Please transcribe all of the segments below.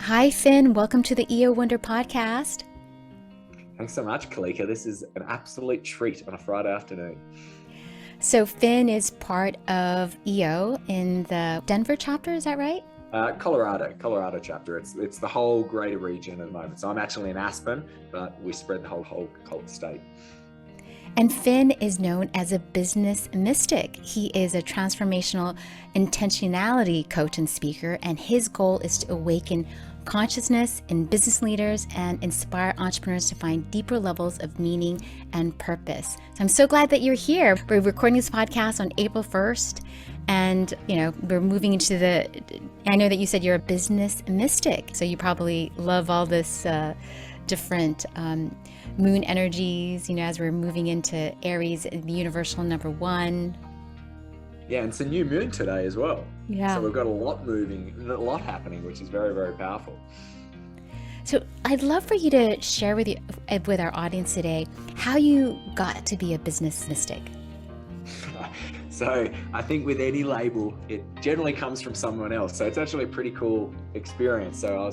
Hi, Finn. Welcome to the EO Wonder podcast. Thanks so much, Kalika. This is an absolute treat on a Friday afternoon. So, Finn is part of EO in the Denver chapter, is that right? Colorado chapter. It's the whole greater region at the moment. So I'm actually in Aspen, but we spread the whole state. And Finn is known as a business mystic. He is a transformational intentionality coach and speaker, and his goal is to awaken consciousness in business leaders and inspire entrepreneurs to find deeper levels of meaning and purpose. So I'm so glad that you're here. We're recording this podcast on April 1st, and we're moving into I know that you said you're a business mystic, so you probably love all this different moon energies, as we're moving into Aries, the universal number one. Yeah, and it's a new moon today as well. Yeah. So we've got a lot moving, a lot happening, which is very, very powerful. So I'd love for you to share with our audience today how you got to be a business mystic. So I think with any label, it generally comes from someone else. So it's actually a pretty cool experience. So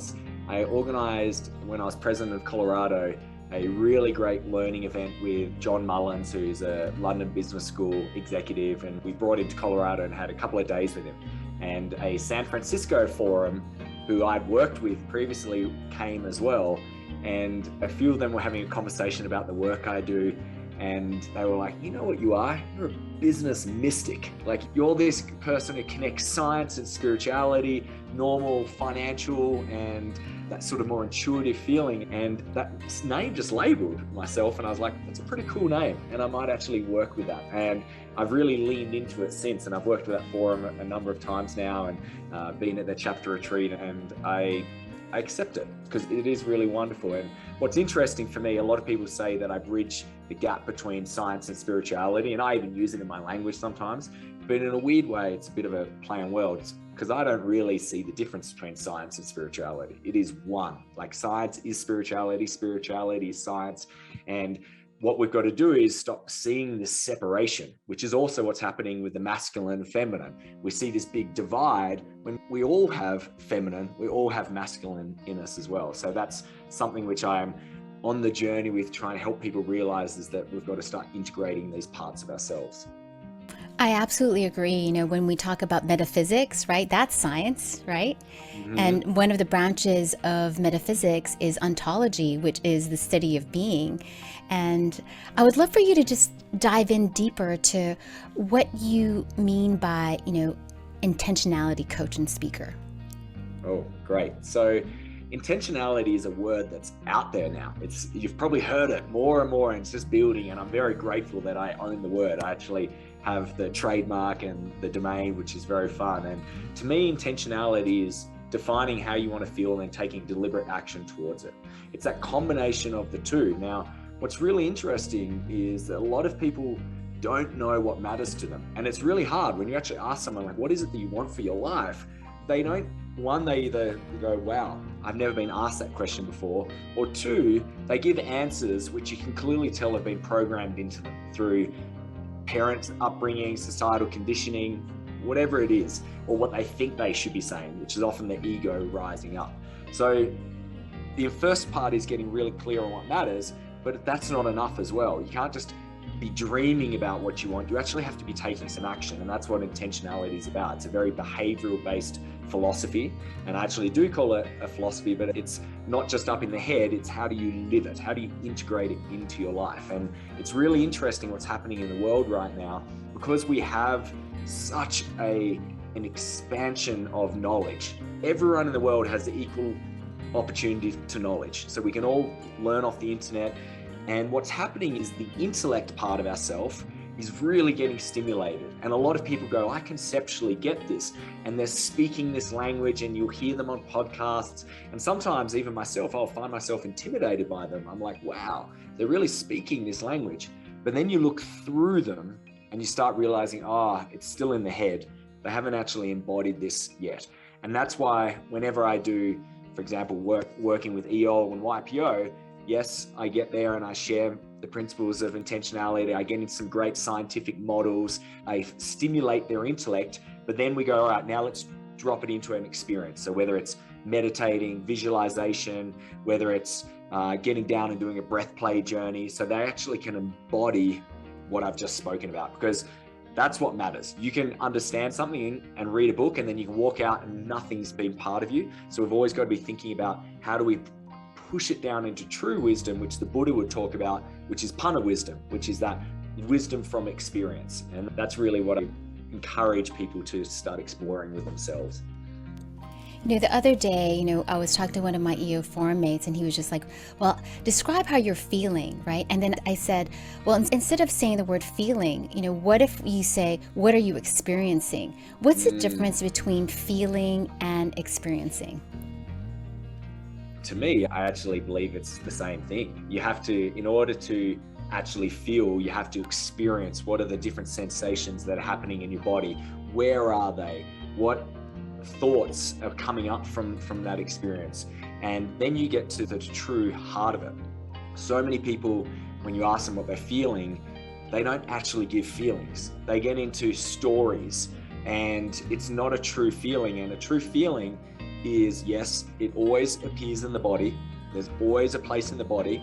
I organized, when I was president of Colorado, a really great learning event with John Mullins, who's a London Business School executive, and we brought him to Colorado and had a couple of days with him. And a San Francisco forum, who I'd worked with previously, came as well. And a few of them were having a conversation about the work I do. And they were like, you know what you are? You're a business mystic. Like, you're this person who connects science and spirituality, normal, financial, and that sort of more intuitive feeling. And that name just labeled myself. And I was like, that's a pretty cool name. And I might actually work with that. And I've really leaned into it since. And I've worked with that forum a number of times now, and been at their chapter retreat. And I accept it because it is really wonderful. And what's interesting for me, a lot of people say that I bridge the gap between science and spirituality, and I even use it in my language sometimes, but in a weird way, it's a bit of a play on words, because I don't really see the difference between science and spirituality. It is one. Like, science is spirituality, spirituality is science. And what we've got to do is stop seeing this separation, which is also what's happening with the masculine and feminine. We see this big divide when we all have feminine, we all have masculine in us as well. So that's something which I am on the journey with, trying to help people realize, is that we've got to start integrating these parts of ourselves. I absolutely agree. When we talk about metaphysics, right, that's science, right? Mm-hmm. And one of the branches of metaphysics is ontology, which is the study of being. And I would love for you to just dive in deeper to what you mean by, intentionality coach and speaker. Oh, great. So intentionality is a word that's out there now. You've probably heard it more and more, and it's just building. And I'm very grateful that I own the word. I actually have the trademark and the domain, which is very fun. And to me, intentionality is defining how you want to feel and taking deliberate action towards it. It's that combination of the two. Now, what's really interesting is that a lot of people don't know what matters to them. And it's really hard when you actually ask someone, like, what is it that you want for your life? They either go, wow, I've never been asked that question before, or two, they give answers which you can clearly tell have been programmed into them through parents' upbringing, societal conditioning, whatever it is, or what they think they should be saying, which is often the ego rising up. So the first part is getting really clear on what matters, but that's not enough as well. You can't just be dreaming about what you want. You actually have to be taking some action, and that's what intentionality is about. It's a very behavioral based philosophy, and I actually do call it a philosophy, but it's not just up in the head. It's how do you live it? How do you integrate it into your life? And it's really interesting what's happening in the world right now, because we have such an expansion of knowledge. Everyone in the world has the equal opportunity to knowledge, so we can all learn off the internet. And what's happening is the intellect part of ourself is really getting stimulated. And a lot of people go, I conceptually get this. And they're speaking this language, and you'll hear them on podcasts. And sometimes even myself, I'll find myself intimidated by them. I'm like, wow, they're really speaking this language. But then you look through them and you start realizing, it's still in the head. They haven't actually embodied this yet. And that's why whenever I do, for example, working with EO and YPO, yes, I get there and I share the principles of intentionality. I get into some great scientific models. I stimulate their intellect, but then we go, all right, now let's drop it into an experience. So whether it's meditating, visualization, whether it's getting down and doing a breath play journey, so they actually can embody what I've just spoken about, because that's what matters. You can understand something and read a book, and then you can walk out and nothing's been part of you. So we've always got to be thinking about how do we push it down into true wisdom, which the Buddha would talk about, which is panna wisdom, which is that wisdom from experience. And that's really what I encourage people to start exploring with themselves. The other day, I was talking to one of my EO forum mates, and he was just like, well, describe how you're feeling, right? And then I said, well, instead of saying the word feeling, what if you say, what are you experiencing? What's the difference between feeling and experiencing? To me, I actually believe it's the same thing. You have to, in order to actually feel, you have to experience what are the different sensations that are happening in your body. Where are they? What thoughts are coming up from that experience? And then you get to the true heart of it. So many people, when you ask them what they're feeling, they don't actually give feelings. They get into stories, and it's not a true feeling. And a true feeling is, yes, it always appears in the body. There's always a place in the body,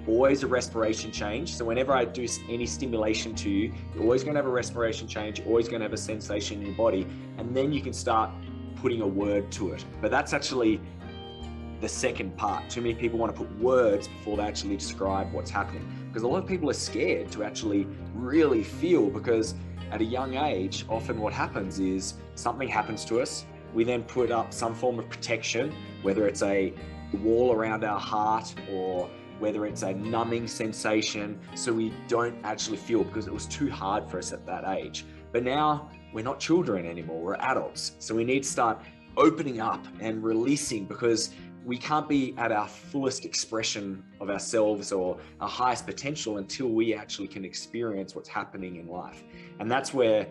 always a respiration change. So whenever I do any stimulation to you, you're always going to have a respiration change, you're always going to have a sensation in your body, and then you can start putting a word to it. But that's actually the second part. Too many people want to put words before they actually describe what's happening, because a lot of people are scared to actually really feel, because at a young age, often what happens is something happens to us. We then put up some form of protection, whether it's a wall around our heart or whether it's a numbing sensation, so we don't actually feel, because it was too hard for us at that age. But now we're not children anymore, we're adults. So we need to start opening up and releasing, because we can't be at our fullest expression of ourselves or our highest potential until we actually can experience what's happening in life. And that's where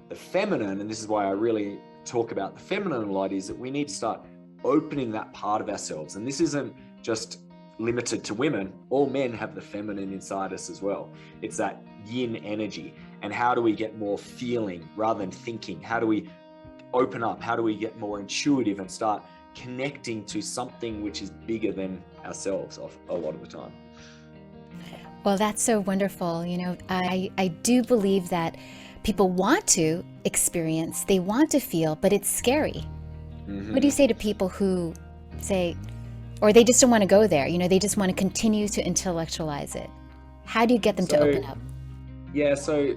the feminine, and this is why I really talk about the feminine a lot, is that we need to start opening that part of ourselves. And this isn't just limited to women. All men have the feminine inside us as well. It's that yin energy. And how do we get more feeling rather than thinking? How do we open up? How do we get more intuitive and start connecting to something which is bigger than ourselves a lot of the time? Well, that's so wonderful. I do believe that people want to experience, they want to feel, but it's scary. Mm-hmm. What do you say to people who say, or they just don't want to go there, they just want to continue to intellectualize it? How do you get them to open up? Yeah, so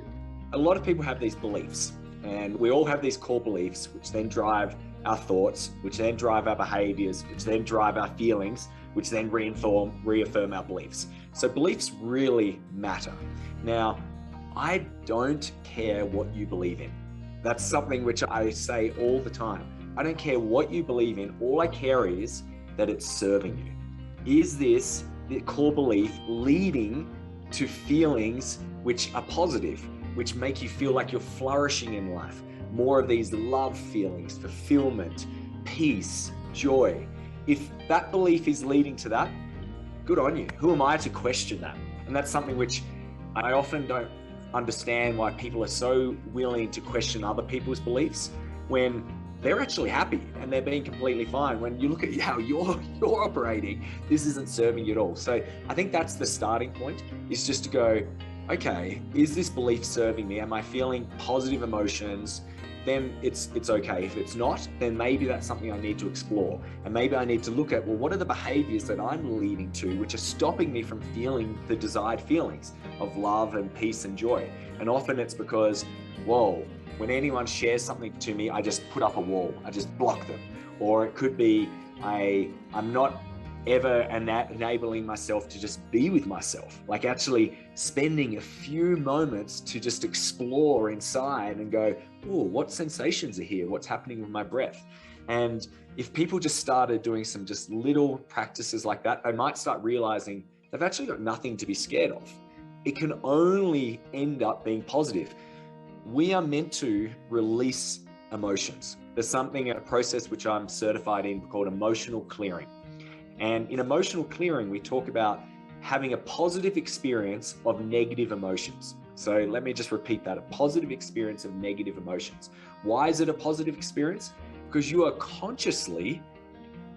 a lot of people have these beliefs, and we all have these core beliefs, which then drive our thoughts, which then drive our behaviors, which then drive our feelings, which then reaffirm our beliefs. So beliefs really matter. Now, I don't care what you believe in. That's something which I say all the time. I don't care what you believe in. All I care is that it's serving you. Is this the core belief leading to feelings which are positive, which make you feel like you're flourishing in life? More of these love feelings, fulfillment, peace, joy. If that belief is leading to that, good on you. Who am I to question that? And that's something which I often don't understand, why people are so willing to question other people's beliefs when they're actually happy and they're being completely fine. When you look at how you're operating, this isn't serving you at all. So I think that's the starting point, is just to go, okay, is this belief serving me? Am I feeling positive emotions? Then it's okay. If it's not, then maybe that's something I need to explore. And maybe I need to look at, well, what are the behaviors that I'm leading to, which are stopping me from feeling the desired feelings of love and peace and joy? And often it's because, whoa, when anyone shares something to me, I just put up a wall, I just block them. Or it could be, I'm not ever enabling myself to just be with myself, like actually spending a few moments to just explore inside and go, oh, what sensations are here? What's happening with my breath? And if people just started doing some just little practices like that, they might start realizing they've actually got nothing to be scared of. It can only end up being positive. We are meant to release emotions. There's a process which I'm certified in called emotional clearing. And in emotional clearing, we talk about having a positive experience of negative emotions. So let me just repeat that, a positive experience of negative emotions. Why is it a positive experience? Because you are consciously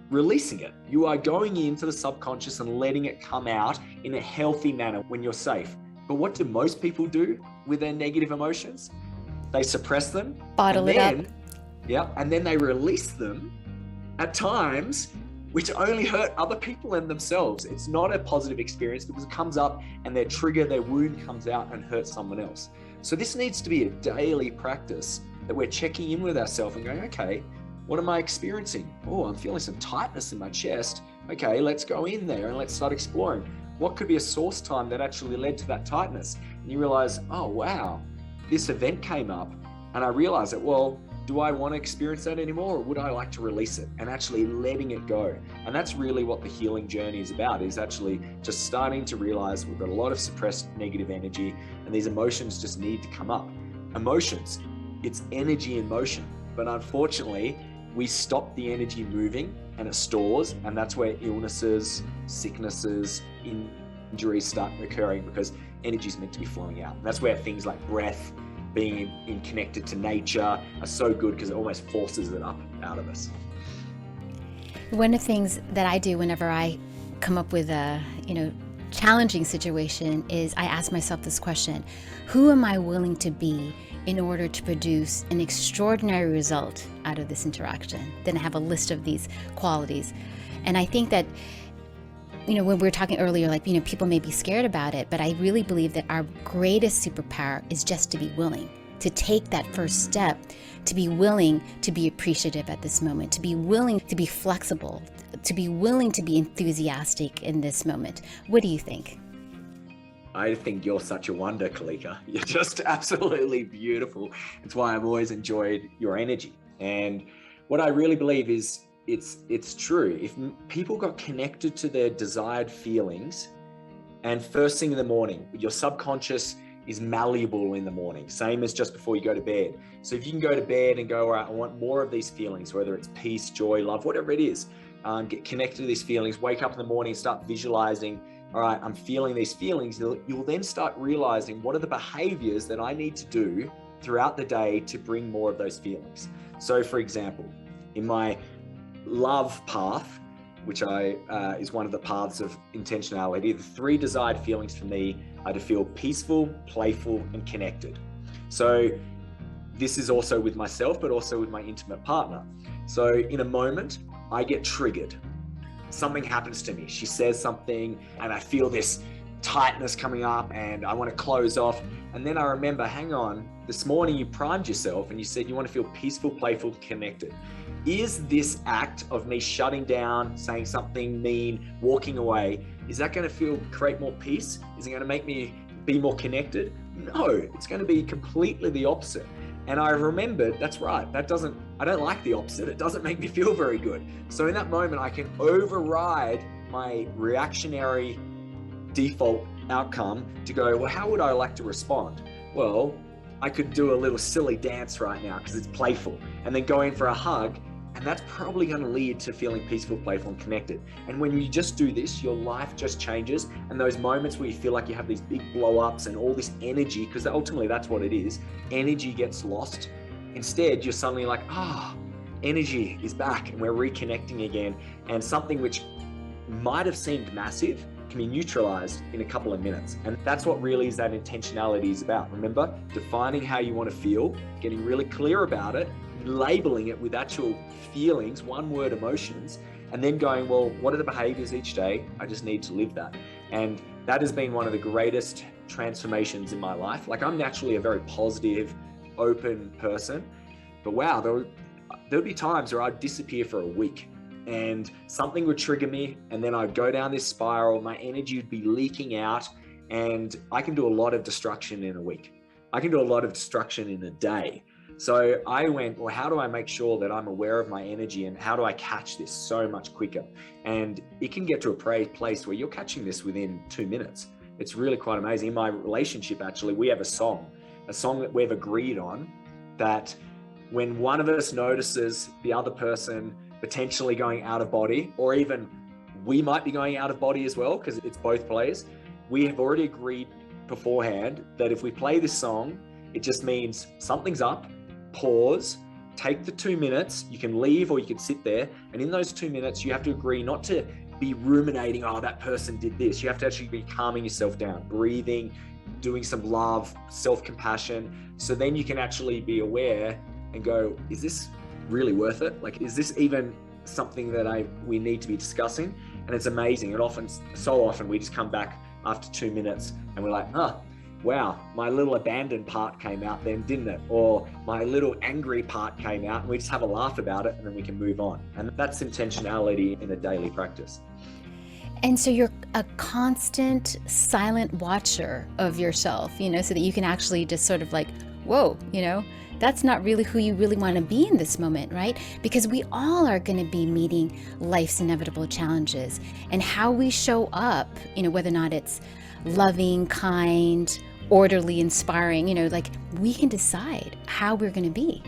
releasing it. You are going into the subconscious and letting it come out in a healthy manner when you're safe. But what do most people do with their negative emotions? They suppress them. Bottle it up. Yeah, and then they release them at times which only hurt other people and themselves. It's not a positive experience because it comes up and their trigger, their wound comes out and hurts someone else. So this needs to be a daily practice that we're checking in with ourselves and going, okay, what am I experiencing? Oh, I'm feeling some tightness in my chest. Okay, let's go in there and let's start exploring. What could be a source time that actually led to that tightness? And you realize, oh, wow, this event came up and I realized that, well, do I want to experience that anymore, or would I like to release it and actually letting it go? And that's really what the healing journey is about, is actually just starting to realize we've got a lot of suppressed negative energy and these emotions just need to come up. Emotions, it's energy in motion, but unfortunately, we stop the energy moving and it stores, and that's where illnesses, sicknesses, injuries start occurring because energy is meant to be flowing out. And that's where things like breath, being in connected to nature are so good because it almost forces it up out of us. One of the things that I do whenever I come up with a challenging situation is I ask myself this question: who am I willing to be in order to produce an extraordinary result out of this interaction? Then I have a list of these qualities. And I think that when we were talking earlier, people may be scared about it, but I really believe that our greatest superpower is just to be willing, to take that first step, to be willing to be appreciative at this moment, to be willing to be flexible, to be willing to be enthusiastic in this moment. What do you think? I think you're such a wonder, Kalika. You're just absolutely beautiful. It's why I've always enjoyed your energy. And what I really believe is it's true. If people got connected to their desired feelings, and first thing in the morning, your subconscious is malleable in the morning, same as just before you go to bed. So if you can go to bed and go, all right, I want more of these feelings, whether it's peace, joy, love, whatever it is, get connected to these feelings, wake up in the morning, start visualizing, all right, I'm feeling these feelings. You'll then start realizing what are the behaviors that I need to do throughout the day to bring more of those feelings. So for example, in my love path, which is one of the paths of intentionality, the 3 desired feelings for me are to feel peaceful, playful, and connected. So this is also with myself, but also with my intimate partner. So in a moment, I get triggered. Something happens to me. She says something and I feel this tightness coming up and I want to close off. And then I remember, hang on, this morning you primed yourself and you said you want to feel peaceful, playful, connected. Is this act of me shutting down, saying something mean, walking away, is that going to create more peace? Is it going to make me be more connected? No, it's going to be completely the opposite. And I remembered, that's right, I don't like the opposite. It doesn't make me feel very good. So in that moment, I can override my reactionary default outcome to go, well, how would I like to respond? Well, I could do a little silly dance right now because it's playful, and then go in for a hug. And that's probably going to lead to feeling peaceful, playful, and connected. And when you just do this, your life just changes. And those moments where you feel like you have these big blow-ups and all this energy, because ultimately that's what it is, energy gets lost. Instead, you're suddenly like, energy is back and we're reconnecting again. And something which might have seemed massive can be neutralized in a couple of minutes. And that's what really is that intentionality is about. Remember, defining how you want to feel, getting really clear about it, labeling it with actual feelings, one word emotions, and then going, well, what are the behaviors each day? I just need to live that. And that has been one of the greatest transformations in my life. Like, I'm naturally a very positive, open person, but wow, there'll be times where I'd disappear for a week and something would trigger me, and then I'd go down this spiral, my energy would be leaking out, and I can do a lot of destruction in a week. I can do a lot of destruction in a day. So I went, well, how do I make sure that I'm aware of my energy, and how do I catch this so much quicker? And it can get to a place where you're catching this within 2 minutes. It's really quite amazing. In my relationship, actually, we have a song that we've agreed on, that when one of us notices the other person potentially going out of body, or even we might be going out of body as well, because it's both plays, we have already agreed beforehand that if we play this song, it just means something's up, pause, take the 2 minutes, you can leave or you can sit there. And in those 2 minutes, you have to agree not to be ruminating, oh, that person did this. You have to actually be calming yourself down, breathing, doing some love, self-compassion. So then you can actually be aware and go, is this really worth it? Like, is this even something that we need to be discussing? And it's amazing. And so often we just come back after 2 minutes and we're like, oh, wow, my little abandoned part came out then, didn't it? Or my little angry part came out, and we just have a laugh about it and then we can move on. And that's intentionality in a daily practice. And so you're a constant silent watcher of yourself, so that you can actually just sort of like, whoa, that's not really who you really want to be in this moment, right? Because we all are going to be meeting life's inevitable challenges, and how we show up, whether or not it's loving, kind, orderly, inspiring, like we can decide how we're going to be.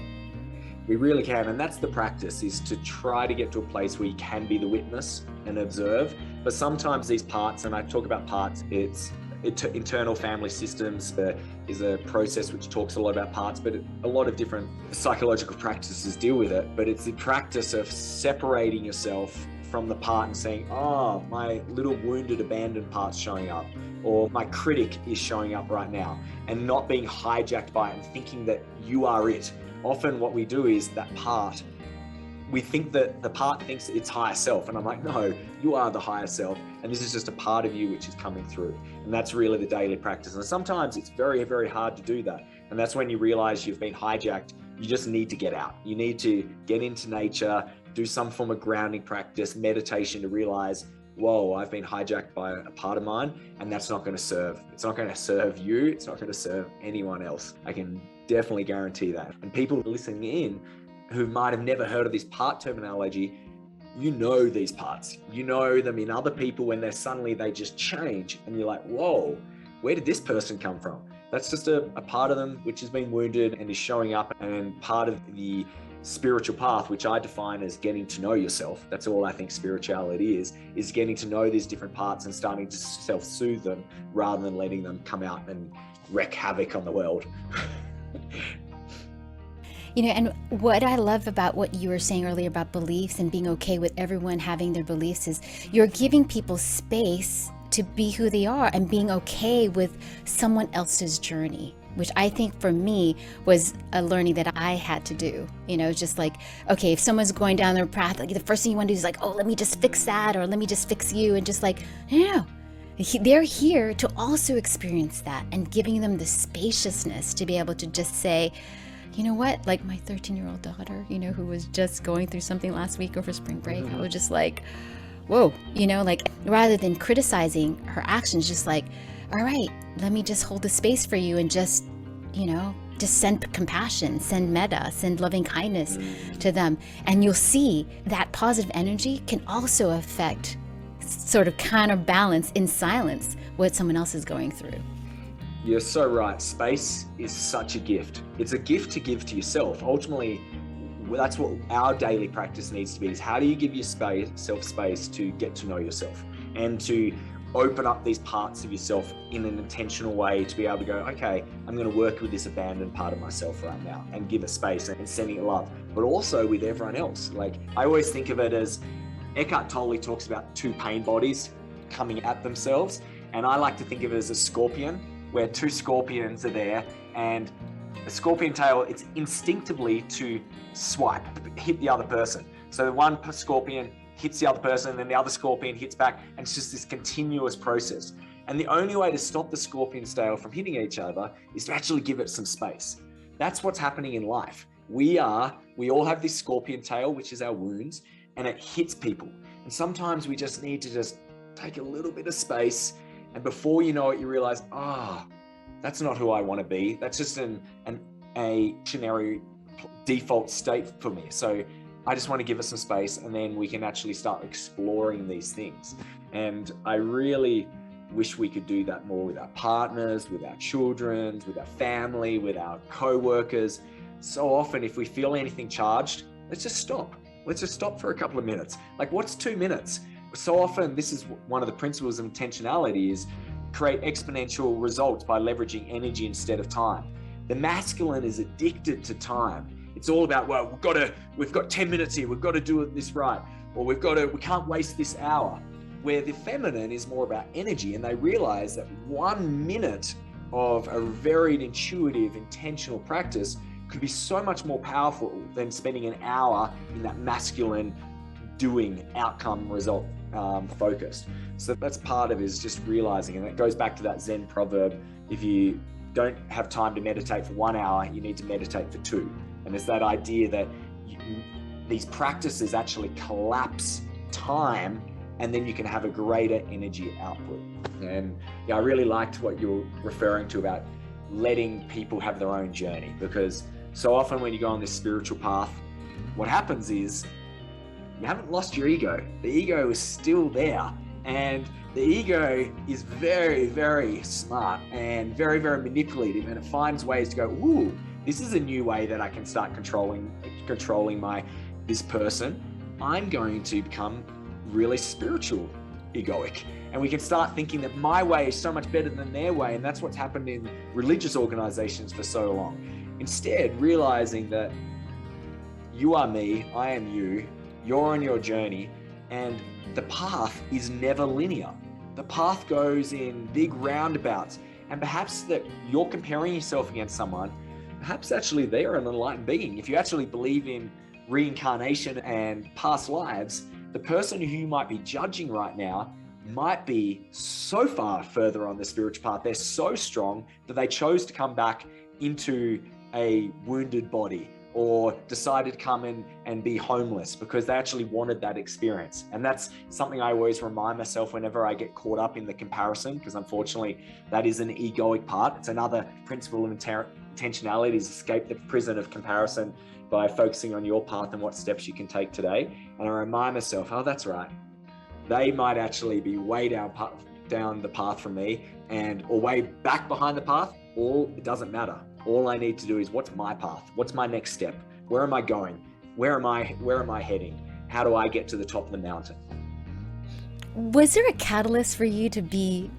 We really can. And that's the practice, is to try to get to a place where you can be the witness and observe. But sometimes these parts, and I talk about parts, it's internal family systems. There is a process which talks a lot about parts, but a lot of different psychological practices deal with it. But it's the practice of separating yourself from the part and saying, oh, my little wounded, abandoned part's showing up, or my critic is showing up right now, and not being hijacked by it and thinking that you are it. Often what we do is that part, we think that the part thinks it's higher self. And I'm like, no, you are the higher self. And this is just a part of you which is coming through. And that's really the daily practice. And sometimes it's very, very hard to do that. And that's when you realize you've been hijacked. You just need to get out. You need to get into nature, do some form of grounding practice, meditation, to realize, whoa, I've been hijacked by a part of mine, and that's not going to serve. It's not going to serve you. It's not going to serve anyone else. I can definitely guarantee that. And people listening in who might have never heard of this part terminology, these parts. You know them in other people when they just change, and you're like, whoa, where did this person come from? That's just a part of them which has been wounded and is showing up, and part of the spiritual path, which I define as getting to know yourself. That's all I think spirituality is getting to know these different parts and starting to self-soothe them rather than letting them come out and wreak havoc on the world. And what I love about what you were saying earlier about beliefs and being okay with everyone having their beliefs is you're giving people space to be who they are and being okay with someone else's journey, which I think for me was a learning that I had to do. Just like, okay, if someone's going down their path, like the first thing you want to do is like, oh, let me just fix that, or let me just fix you. And just like, no, they're here to also experience that, and giving them the spaciousness to be able to just say, you know what, like my 13-year-old daughter, who was just going through something last week over spring break, I was just like, whoa, like rather than criticizing her actions, just like, all right, let me just hold the space for you and just send compassion, send metta, send loving kindness to them. And you'll see that positive energy can also affect, sort of counterbalance in silence, what someone else is going through. You're so right. Space is such a gift. It's a gift to give to yourself. Ultimately, that's what our daily practice needs to be, is how do you give yourself space to get to know yourself and to open up these parts of yourself in an intentional way, to be able to go, okay, I'm going to work with this abandoned part of myself right now and give it space and sending it love, but also with everyone else. Like, I always think of it as Eckhart Tolle talks about two pain bodies coming at themselves. And I like to think of it as a scorpion, where two scorpions are there, and a scorpion tail, it's instinctively to swipe, hit the other person. So the one scorpion hits the other person, and then the other scorpion hits back, and it's just this continuous process. And the only way to stop the scorpion's tail from hitting each other is to actually give it some space. That's what's happening in life. We all have this scorpion tail, which is our wounds, and it hits people. And sometimes we just need to just take a little bit of space, and before you know it, you realize, that's not who I want to be. That's just a dictionary default state for me. So I just want to give it some space, and then we can actually start exploring these things. And I really wish we could do that more with our partners, with our children, with our family, with our co-workers. So often, if we feel anything charged, let's just stop. Let's just stop for a couple of minutes. Like, what's 2 minutes? So often, this is one of the principles of intentionality, is create exponential results by leveraging energy instead of time. The masculine is addicted to time. It's all about, well, we've got 10 minutes here, we've got to do this right, or we can't waste this hour. Where the feminine is more about energy, and they realize that 1 minute of a very intuitive, intentional practice could be so much more powerful than spending an hour in that masculine doing, outcome, result focused. So that's part of it, is just realizing, and it goes back to that Zen proverb, if you don't have time to meditate for 1 hour, you need to meditate for 2. And it's that idea that these practices actually collapse time, and then you can have a greater energy output. And I really liked what you're referring to about letting people have their own journey, because so often when you go on this spiritual path, what happens is you haven't lost your ego. The ego is still there, and the ego is very, very smart and very, very manipulative, and it finds ways to go, ooh, this is a new way that I can start controlling this person. I'm going to become really spiritual egoic, and we can start thinking that my way is so much better than their way, and that's what's happened in religious organizations for so long. Instead, realizing that you are me, I am you, you're on your journey, and the path is never linear. The path goes in big roundabouts, and perhaps that you're comparing yourself against someone, perhaps actually they are an enlightened being. If you actually believe in reincarnation and past lives, the person who you might be judging right now might be so far further on the spiritual path. They're so strong that they chose to come back into a wounded body, or decided to come in and be homeless because they actually wanted that experience. And that's something I always remind myself whenever I get caught up in the comparison, because unfortunately that is an egoic part. It's another principle of intentionality, is escape the prison of comparison by focusing on your path and what steps you can take today. And I remind myself, oh, that's right. They might actually be way down the path from me, or way back behind the path. It doesn't matter. All I need to do is, what's my path? What's my next step? Where am I going? Where am I heading? How do I get to the top of the mountain? Was there a catalyst for you to be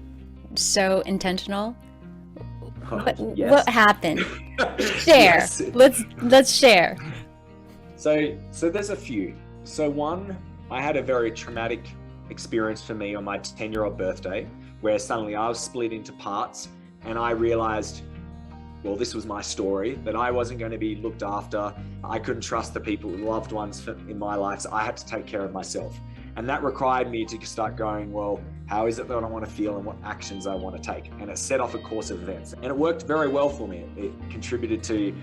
so intentional? Yes. What happened? Share. Yes. Let's share. So there's a few. So one, I had a very traumatic experience for me on my 10-year-old birthday, where suddenly I was split into parts, and I realized, well, this was my story, that I wasn't going to be looked after. I couldn't trust the people, loved ones in my life, so I had to take care of myself. And that required me to start going, well, how is it that I want to feel and what actions I want to take? And it set off a course of events. And it worked very well for me. It contributed to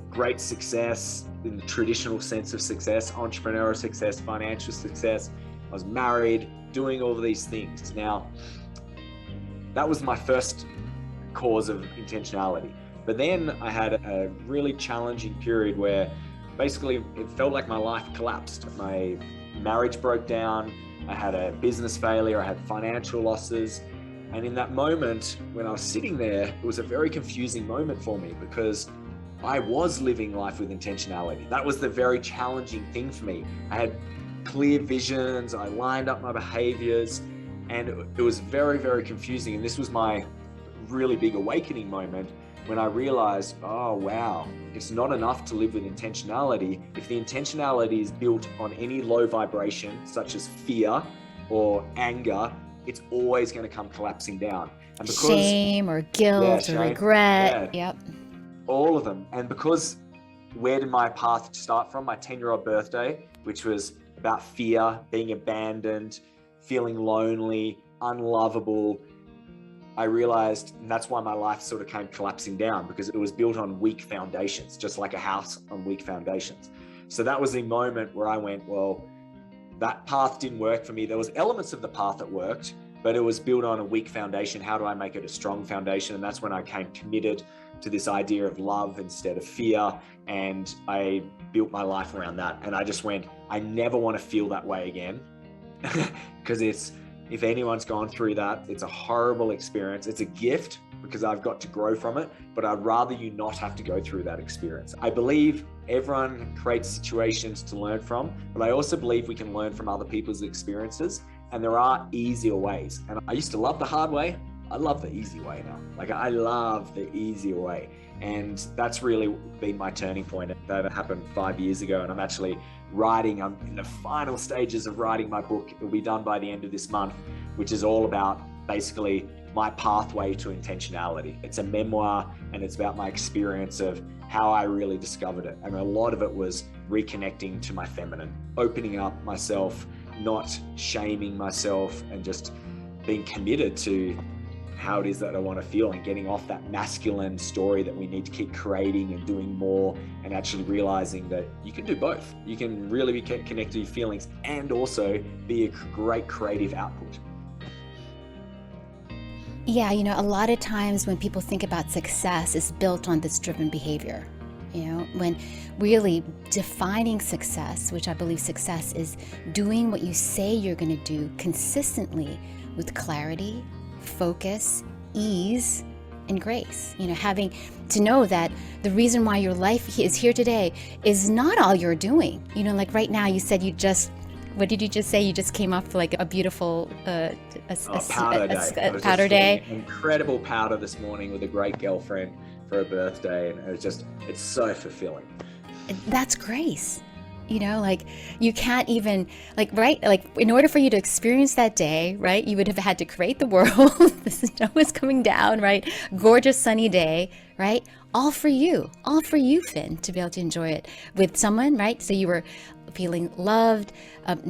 great success in the traditional sense of success, entrepreneurial success, financial success. I was married, doing all of these things. Now, that was my first cause of intentionality. But then I had a really challenging period where basically it felt like my life collapsed. My marriage broke down. I had a business failure. I had financial losses. And in that moment, when I was sitting there, it was a very confusing moment for me, because I was living life with intentionality. That was the very challenging thing for me. I had clear visions. I lined up my behaviors, and it was very, very confusing. And this was my really big awakening moment, when I realized, oh wow, it's not enough to live with intentionality. If the intentionality is built on any low vibration, such as fear or anger, it's always going to come collapsing down. And because shame or guilt or regret, yep, all of them. And because, where did my path start from? My 10-year-old birthday, which was about fear, being abandoned, feeling lonely, unlovable. I realized, and that's why my life sort of came collapsing down, because it was built on weak foundations, just like a house on weak foundations. So that was the moment where I went, well, that path didn't work for me. There was elements of the path that worked, but it was built on a weak foundation. How do I make it a strong foundation? And that's when I came committed to this idea of love instead of fear. And I built my life around that. And I just went, I never want to feel that way again. Because if anyone's gone through that, it's a horrible experience. It's a gift, because I've got to grow from it, but I'd rather you not have to go through that experience. I believe everyone creates situations to learn from, but I also believe we can learn from other people's experiences, and there are easier ways. And I used to love the hard way. I love the easy way now. Like, I love the easier way. And that's really been my turning point. That happened 5 years ago. And I'm actually writing, I'm in the final stages of writing my book. It'll be done by the end of this month, which is all about basically my pathway to intentionality. It's a memoir, and it's about my experience of how I really discovered it. And a lot of it was reconnecting to my feminine, opening up myself, not shaming myself, and just being committed to how it is that I want to feel, and getting off that masculine story that we need to keep creating and doing more, and actually realizing that you can do both. You can really be connected to your feelings and also be a great creative output. Yeah, a lot of times when people think about success, it's built on this driven behavior. When really defining success, which I believe success is doing what you say you're going to do consistently with clarity, focus, ease, and grace. Having to know that the reason why your life is here today is not all you're doing. Like right now, you said what did you just say? You just came off like a beautiful powder day. Incredible powder this morning with a great girlfriend for her birthday, and it's so fulfilling. That's grace. Like you can't even right? Like in order for you to experience that day, right? You would have had to create the world. The snow is coming down, right? Gorgeous sunny day, right? All for you, Finn, to be able to enjoy it with someone, right? So you were feeling loved,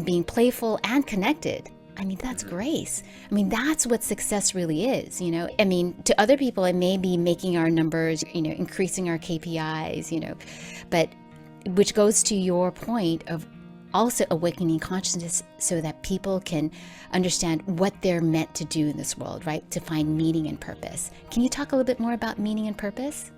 being playful and connected. I mean, that's grace. I mean, that's what success really is, I mean, to other people, it may be making our numbers, increasing our KPIs, but which goes to your point of also awakening consciousness so that people can understand what they're meant to do in this world, right? To find meaning and purpose. Can you talk a little bit more about meaning and purpose?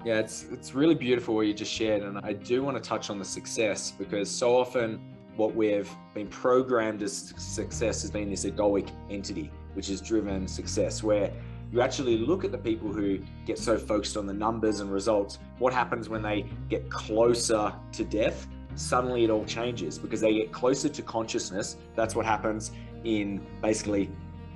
Yeah, it's really beautiful what you just shared. And I do want to touch on the success, because so often what we've been programmed as success has been this egoic entity, which is driven success, where you actually look at the people who get so focused on the numbers and results. What happens when they get closer to death? Suddenly it all changes, because they get closer to consciousness. That's what happens in basically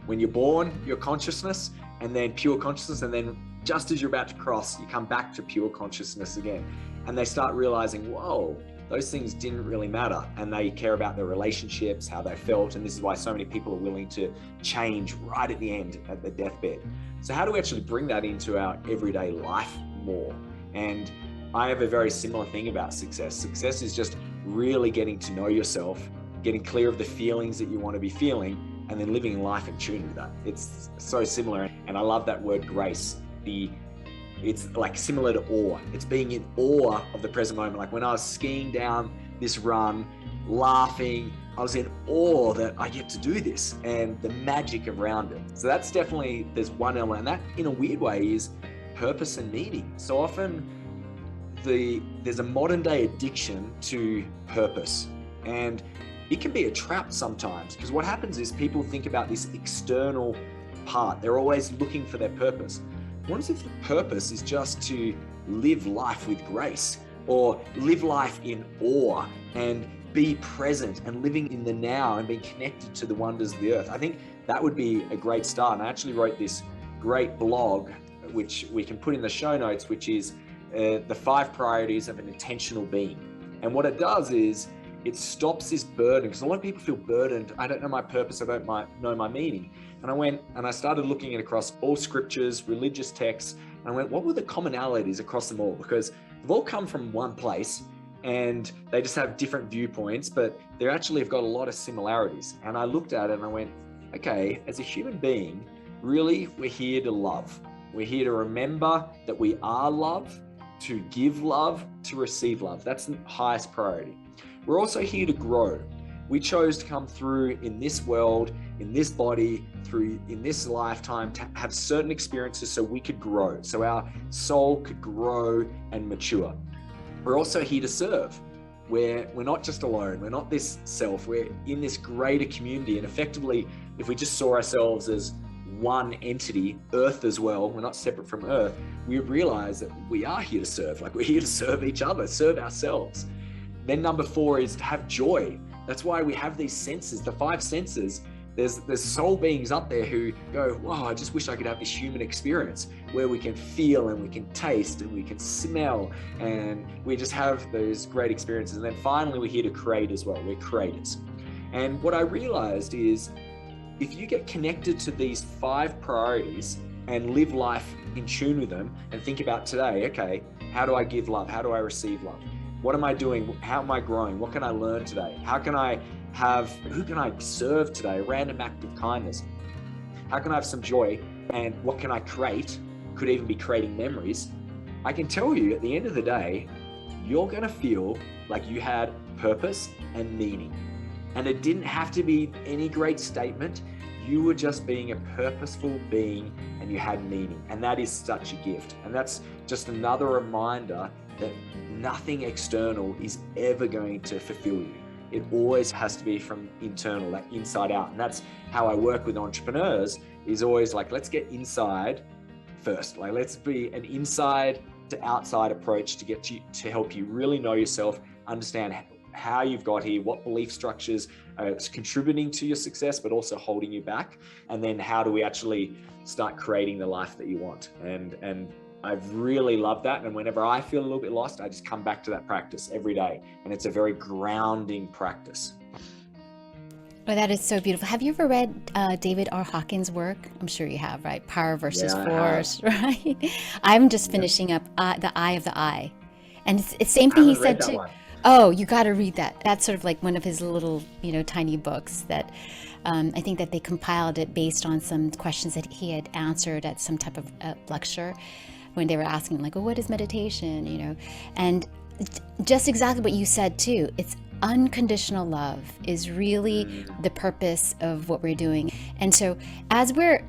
when you're born, your consciousness, and then pure consciousness, and then just as you're about to cross, you come back to pure consciousness again. And they start realizing, whoa, those things didn't really matter. And they care about their relationships, how they felt. And this is why so many people are willing to change right at the end, at the deathbed. So how do we actually bring that into our everyday life more? And I have a very similar thing about success. Success is just really getting to know yourself, getting clear of the feelings that you want to be feeling, and then living life in tune with that. It's so similar. And I love that word grace. It's like similar to awe. It's being in awe of the present moment. Like when I was skiing down this run, laughing, I was in awe that I get to do this and the magic around it. So that's definitely, there's one element, and that in a weird way is purpose and meaning. So often there's a modern day addiction to purpose, and it can be a trap sometimes, because what happens is people think about this external part. They're always looking for their purpose. What if the purpose is just to live life with grace, or live life in awe and be present and living in the now and being connected to the wonders of the earth? I think that would be a great start. And I actually wrote this great blog, which we can put in the show notes, which is the 5 priorities of an intentional being. And what it does is it stops this burden, because a lot of people feel burdened. I don't know my purpose. I don't know my meaning. And I went and I started looking at across all scriptures, religious texts, and I went, what were the commonalities across them all? Because they've all come from one place, and they just have different viewpoints, but they actually have got a lot of similarities. And I looked at it and I went, okay, as a human being, really, we're here to love. We're here to remember that we are love, to give love, to receive love. That's the highest priority. We're also here to grow. We chose to come through in this world, in this body, in this lifetime, to have certain experiences so we could grow, so our soul could grow and mature. We're also here to serve, where we're not just alone. We're not this self. We're in this greater community. And effectively, if we just saw ourselves as one entity, Earth as well, we're not separate from Earth, we realize that we are here to serve. Like, we're here to serve each other, serve ourselves. Then number 4 is to have joy. That's why we have these senses, the 5 senses, There's soul beings up there who go, wow, I just wish I could have this human experience where we can feel and we can taste and we can smell and we just have those great experiences. And then finally, we're here to create as well. We're creators. And what I realized is if you get connected to these 5 priorities and live life in tune with them and think about today, okay, how do I give love? How do I receive love? What am I doing? How am I growing? What can I learn today? Who can I serve today? A random act of kindness. How can I have some joy? And what can I create? Could even be creating memories. I can tell you at the end of the day, you're going to feel like you had purpose and meaning. And it didn't have to be any great statement. You were just being a purposeful being and you had meaning. And that is such a gift. And that's just another reminder that nothing external is ever going to fulfill you. It always has to be from internal, like inside out. And that's how I work with entrepreneurs, is always like, let's get inside first. Like, let's be an inside to outside approach to help you really know yourself, understand how you've got here, what belief structures are contributing to your success, but also holding you back. And then how do we actually start creating the life that you want? And I've really loved that. And whenever I feel a little bit lost, I just come back to that practice every day. And it's a very grounding practice. Oh, that is so beautiful. Have you ever read David R. Hawkins' work? I'm sure you have, right? Power versus Force, right? I'm just finishing up The Eye of the I. And it's the same thing he said too. Oh, you got to read that. That's sort of like one of his little, tiny books that I think that they compiled it based on some questions that he had answered at some type of lecture when they were asking, like, oh, what is meditation, And just exactly what you said too. It's unconditional love is really the purpose of what we're doing. And so as we're,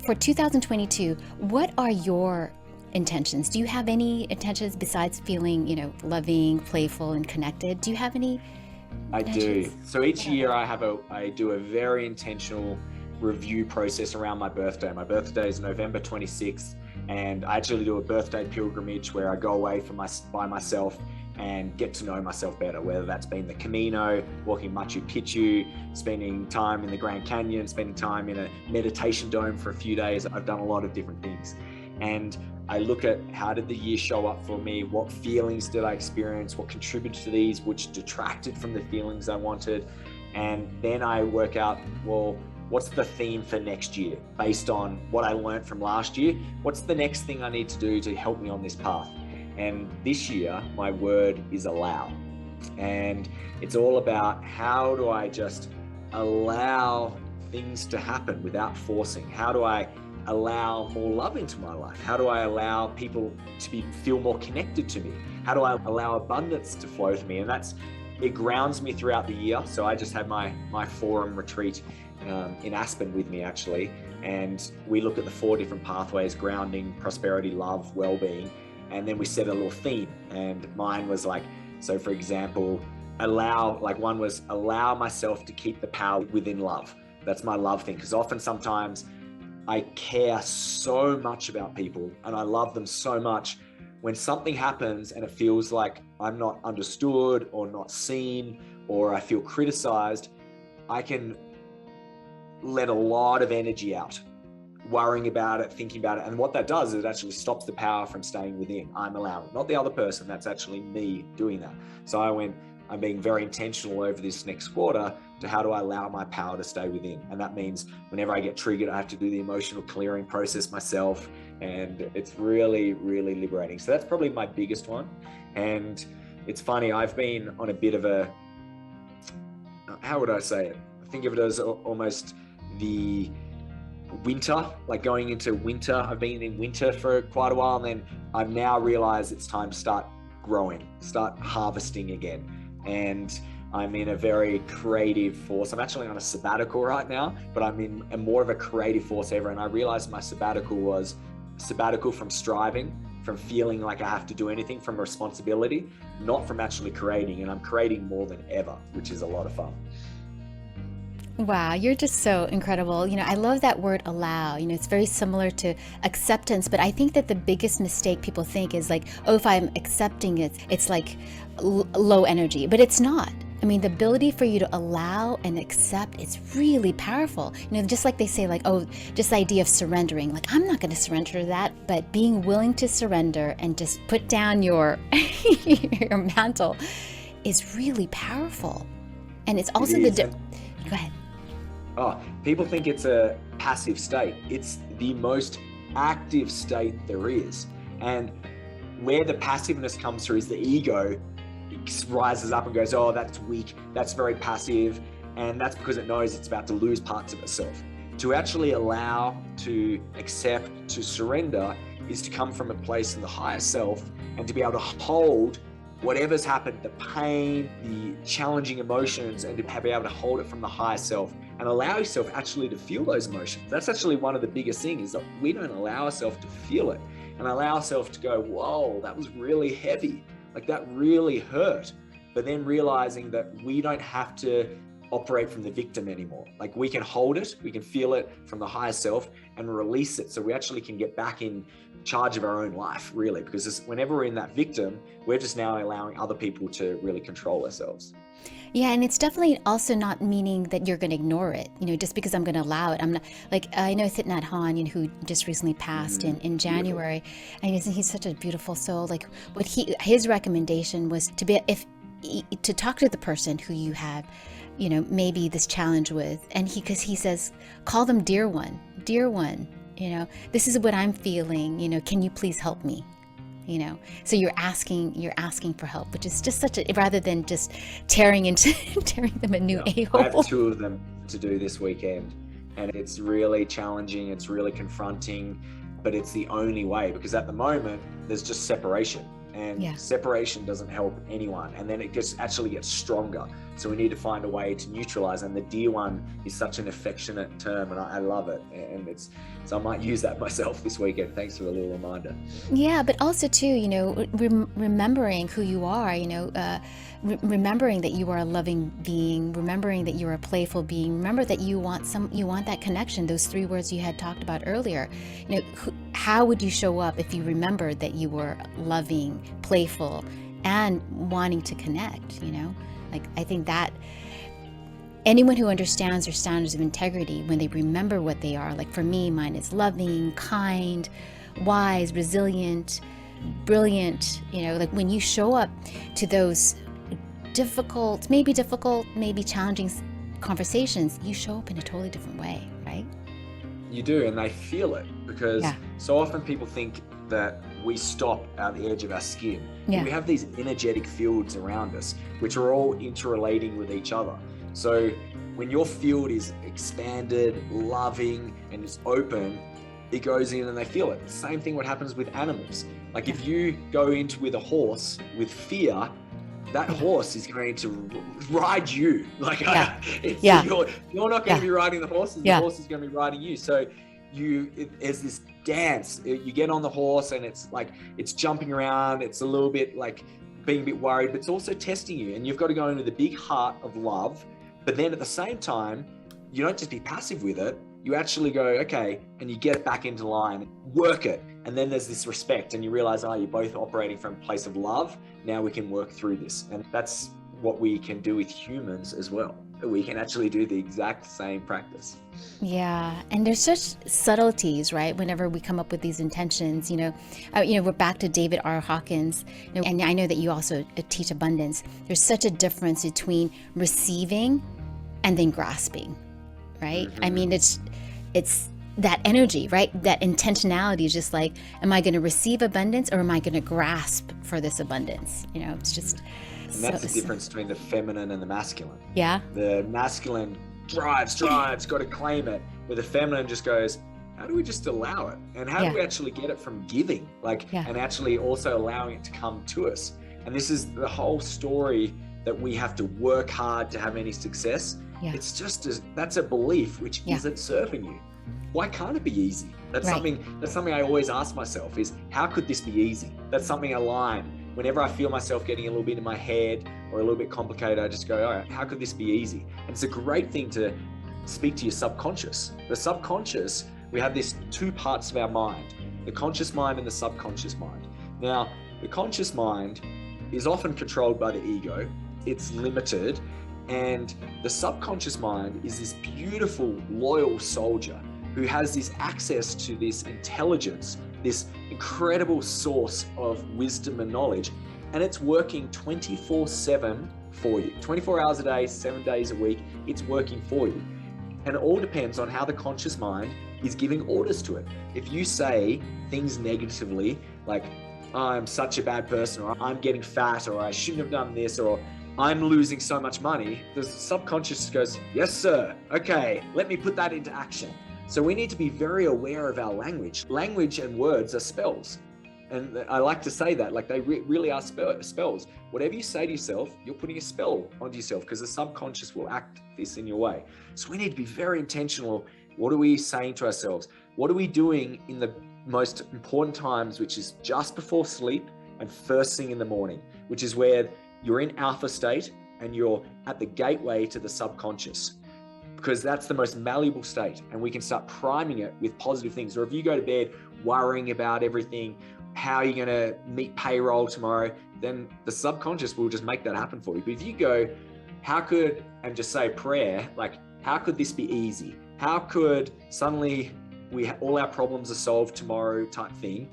for 2022, what are your intentions? Do you have any intentions besides feeling, loving, playful, and connected? Do you have any intentions? I do. So each year I do a very intentional review process around my birthday. My birthday is November 26th, and I actually do a birthday pilgrimage where I go away by myself and get to know myself better, whether that's been the Camino, walking Machu Picchu, spending time in the Grand Canyon, spending time in a meditation dome for a few days. I've done a lot of different things. And I look at how did the year show up for me? What feelings did I experience? What contributed to these? Which detracted from the feelings I wanted? And then I work out, well, what's the theme for next year based on what I learned from last year? What's the next thing I need to do to help me on this path? And this year, my word is allow. And it's all about how do I just allow things to happen without forcing? How do I allow more love into my life? How do I allow people to feel more connected to me? How do I allow abundance to flow to me? And it grounds me throughout the year. So I just had my forum retreat in Aspen with me, actually. And we look at the 4 different pathways: grounding, prosperity, love, well-being. And then we set a little theme. And mine was like, so for example, one was allow myself to keep the power within love. That's my love thing. Because sometimes I care so much about people and I love them so much. When something happens and it feels like I'm not understood or not seen, or I feel criticized, I can let a lot of energy out, worrying about it, thinking about it. And what that does is it actually stops the power from staying within. I'm allowing, not the other person, that's actually me doing that. So I'm being very intentional over this next quarter to how do I allow my power to stay within. And that means whenever I get triggered, I have to do the emotional clearing process myself. And it's really, really liberating. So that's probably my biggest one. And it's funny, I've been on a bit of a, how would I say it? I think of it as almost the winter, like going into winter. I've been in winter for quite a while, and then I've now realized it's time to start growing, start harvesting again. And I'm in a very creative force. I'm actually on a sabbatical right now, but I'm in more of a creative force ever. And I realized my sabbatical was sabbatical from striving, from feeling like I have to do anything, from responsibility, not from actually creating. And I'm creating more than ever, which is a lot of fun. Wow, you're just so incredible. I love that word allow. It's very similar to acceptance, but I think that the biggest mistake people think is like, oh, if I'm accepting it, it's like low energy, but it's not. I mean, the ability for you to allow and accept is really powerful. Just like they say, like, oh, just the idea of surrendering. Like, I'm not going to surrender to that, but being willing to surrender and just put down your your mantle is really powerful. And it's also go ahead. Oh, people think it's a passive state. It's the most active state there is. And where the passiveness comes through is the ego rises up and goes, oh, that's weak, that's very passive. And that's because it knows it's about to lose parts of itself. To actually allow, to accept, to surrender is to come from a place in the higher self and to be able to hold whatever's happened, the pain, the challenging emotions, and to be able to hold it from the higher self and allow yourself actually to feel those emotions. That's actually one of the biggest things, is that we don't allow ourselves to feel it and allow ourselves to go, whoa, that was really heavy. Like, that really hurt. But then realizing that we don't have to operate from the victim anymore. Like, we can hold it, we can feel it from the higher self and release it. So we actually can get back in charge of our own life, really, because whenever we're in that victim, we're just now allowing other people to really control ourselves. Yeah, and it's definitely also not meaning that you're going to ignore it. Just because I'm going to allow it. I'm not, like, I know Thich Nhat Hanh, who just recently passed in January, and he's such a beautiful soul. Like, what his recommendation was to talk to the person who you have, maybe this challenge with, and because he says, call them dear one, this is what I'm feeling. Can you please help me? So you're asking for help, which is just such a, rather than just tearing them a new a-hole. I have 2 of them to do this weekend, and it's really challenging, it's really confronting, but it's the only way, because at the moment there's just separation, and separation doesn't help anyone, and then it actually gets stronger. So we need to find a way to neutralize, and the dear one is such an affectionate term, and I love it, and so I might use that myself this weekend. Thanks for the little reminder. Yeah, but also too, remembering who you are, remembering that you are a loving being, remembering that you're a playful being, remember that you want that connection, those 3 words you had talked about earlier. How would you show up if you remembered that you were loving, playful, and wanting to connect, Like, I think that anyone who understands their standards of integrity, when they remember what they are, like for me, mine is loving, kind, wise, resilient, brilliant, like when you show up to those difficult, maybe challenging conversations, you show up in a totally different way, right? You do, and they feel it, because so often people think that we stop at the edge of our skin. We have these energetic fields around us, which are all interrelating with each other. So when your field is expanded, loving, and is open, it goes in and they feel it. The same thing what happens with animals. Like, if you go into with a horse with fear, that horse is going to ride you. Like, you're not going to be riding the horse, the horse is going to be riding you. So there's this dance. You get on the horse and it's like, it's jumping around. It's a little bit like being a bit worried, but it's also testing you. And you've got to go into the big heart of love. But then at the same time, you don't just be passive with it. You actually go, okay, and you get back into line, work it. And then there's this respect, and you realize, you're both operating from a place of love. Now we can work through this. And that's what we can do with humans as well. We can actually do the exact same practice. Yeah, and there's such subtleties, right? Whenever we come up with these intentions, we're back to David R. Hawkins, and I know that you also teach abundance. There's such a difference between receiving and then grasping, right? I mean, it's that energy, right? That intentionality is just like, am I going to receive abundance, or am I going to grasp for this abundance? It's just. And that's the difference between the feminine and the masculine. Yeah. The masculine drives, got to claim it. Where the feminine just goes, how do we just allow it? And how do we actually get it from giving? And actually also allowing it to come to us. And this is the whole story, that we have to work hard to have any success. Yeah. It's just that's a belief which isn't serving you. Why can't it be easy? That's something I always ask myself, is how could this be easy? That's something I line. Whenever I feel myself getting a little bit in my head or a little bit complicated, I just go, all right, how could this be easy? And it's a great thing to speak to your subconscious. The subconscious, we have these 2 parts of our mind, the conscious mind and the subconscious mind. Now, the conscious mind is often controlled by the ego, it's limited. And the subconscious mind is this beautiful, loyal soldier who has this access to this intelligence, this incredible source of wisdom and knowledge. And it's working 24/7 for you. 24 hours a day, 7 days a week, it's working for you. And it all depends on how the conscious mind is giving orders to it. If you say things negatively, like, I'm such a bad person, or I'm getting fat, or I shouldn't have done this, or I'm losing so much money, the subconscious goes, yes, sir. Okay, let me put that into action. So we need to be very aware of our language. Language and words are spells. And I like to say that, like they really are spells. Whatever you say to yourself, you're putting a spell onto yourself because the subconscious will act this in your way. So we need to be very intentional. What are we saying to ourselves? What are we doing in the most important times, which is just before sleep and first thing in the morning, which is where you're in alpha state and you're at the gateway to the subconscious, because that's the most malleable state, and we can start priming it with positive things. Or if you go to bed worrying about everything, how are you going to meet payroll tomorrow, then the subconscious will just make that happen for you. But if you go, and just say prayer, like, how could this be easy? How could suddenly all our problems are solved tomorrow type thing?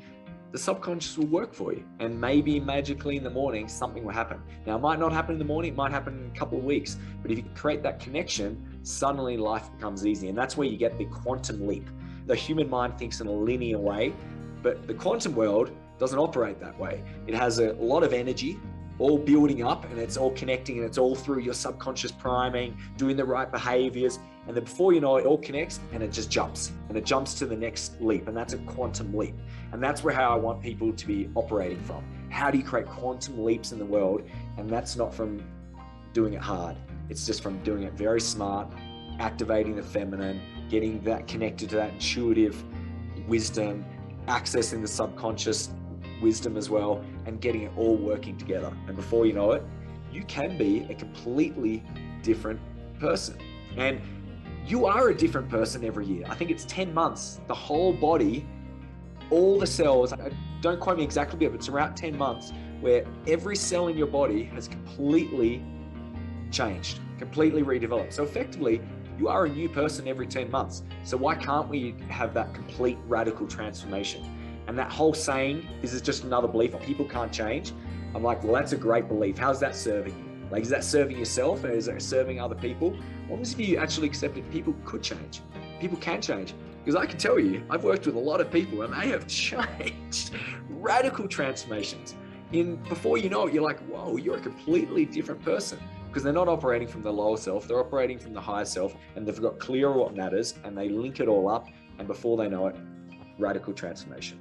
The subconscious will work for you. And maybe magically in the morning, something will happen. Now, it might not happen in the morning, it might happen in a couple of weeks. But if you create that connection, suddenly life becomes easy. And that's where you get the quantum leap. The human mind thinks in a linear way, but the quantum world doesn't operate that way. It has a lot of energy, all building up, and it's all connecting, and it's all through your subconscious priming, doing the right behaviors. And then before you know it, all connects and it just jumps, and it jumps to the next leap. And that's a quantum leap. And that's how I want people to be operating from. How do you create quantum leaps in the world? And that's not from doing it hard. It's just from doing it very smart, activating the feminine, getting that connected to that intuitive wisdom, accessing the subconscious wisdom as well, and getting it all working together. And before you know it, you can be a completely different person. And you are a different person every year. I think it's 10 months, the whole body, all the cells, don't quote me exactly, but it's around 10 months where every cell in your body has completely changed, completely redeveloped. So effectively, you are a new person every 10 months. So why can't we have that complete radical transformation? And that whole saying, this is just another belief, people can't change. I'm like, well, that's a great belief. How's that serving you? Like, is that serving yourself, or is it serving other people? What if you actually accepted people could change? People can change. Because I can tell you, I've worked with a lot of people and they have changed. Radical transformations. Before you know it, you're like, whoa, you're a completely different person. Because they're not operating from the lower self, they're operating from the higher self, and they've got clear what matters, and they link it all up, and before they know it, radical transformation.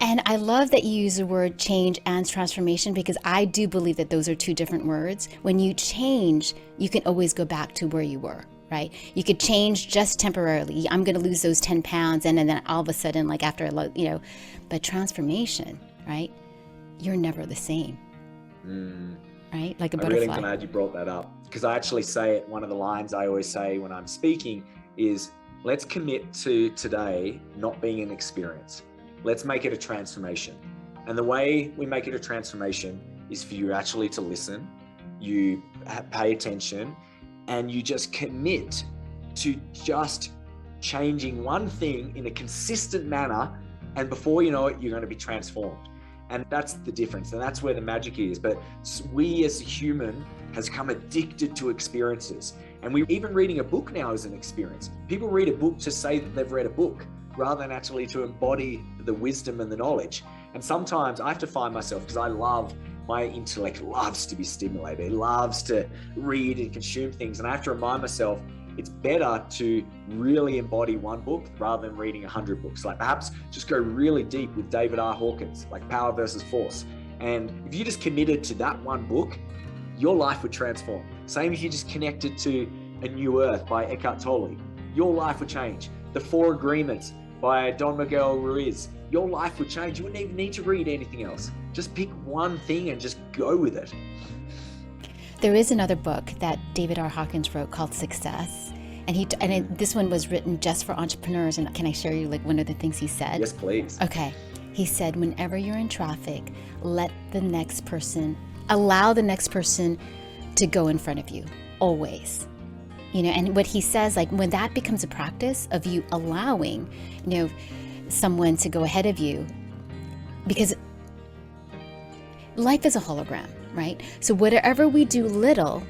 And I love that you use the word change and transformation, because I do believe that those are two different words. When you change, you can always go back to where you were, right? You could change just temporarily. I'm going to lose those 10 pounds, and then all of a sudden, like after, but transformation, right? You're never the same. Right? Like a butterfly. I'm really glad you brought that up, because I actually say it, one of the lines I always say when I'm speaking is, let's commit to today not being an experience. Let's make it a transformation. And the way we make it a transformation is for you actually to listen, you pay attention, and you just commit to just changing one thing in a consistent manner. And before you know it, you're going to be transformed. And that's the difference. And that's where the magic is. But we as a human has become addicted to experiences. And we even reading a book now is an experience. People read a book to say that they've read a book, rather than actually to embody the wisdom and the knowledge. And sometimes I have to find myself, because my intellect loves to be stimulated. It loves to read and consume things. And I have to remind myself, it's better to really embody one book rather than reading 100 books. Like perhaps just go really deep with David R. Hawkins, like Power versus Force. And if you just committed to that one book, your life would transform. Same if you just connected to A New Earth by Eckhart Tolle, your life would change. The Four Agreements by Don Miguel Ruiz, your life would change. You wouldn't even need to read anything else. Just pick one thing and just go with it. There is another book that David R. Hawkins wrote called Success. This one was written just for entrepreneurs. And can I share you one of the things he said? Yes, please. Okay. He said, whenever you're in traffic, let the next person allow the next person to go in front of you, always. And what he says, like when that becomes a practice of you allowing, someone to go ahead of you, because life is a hologram, right? So whatever we do little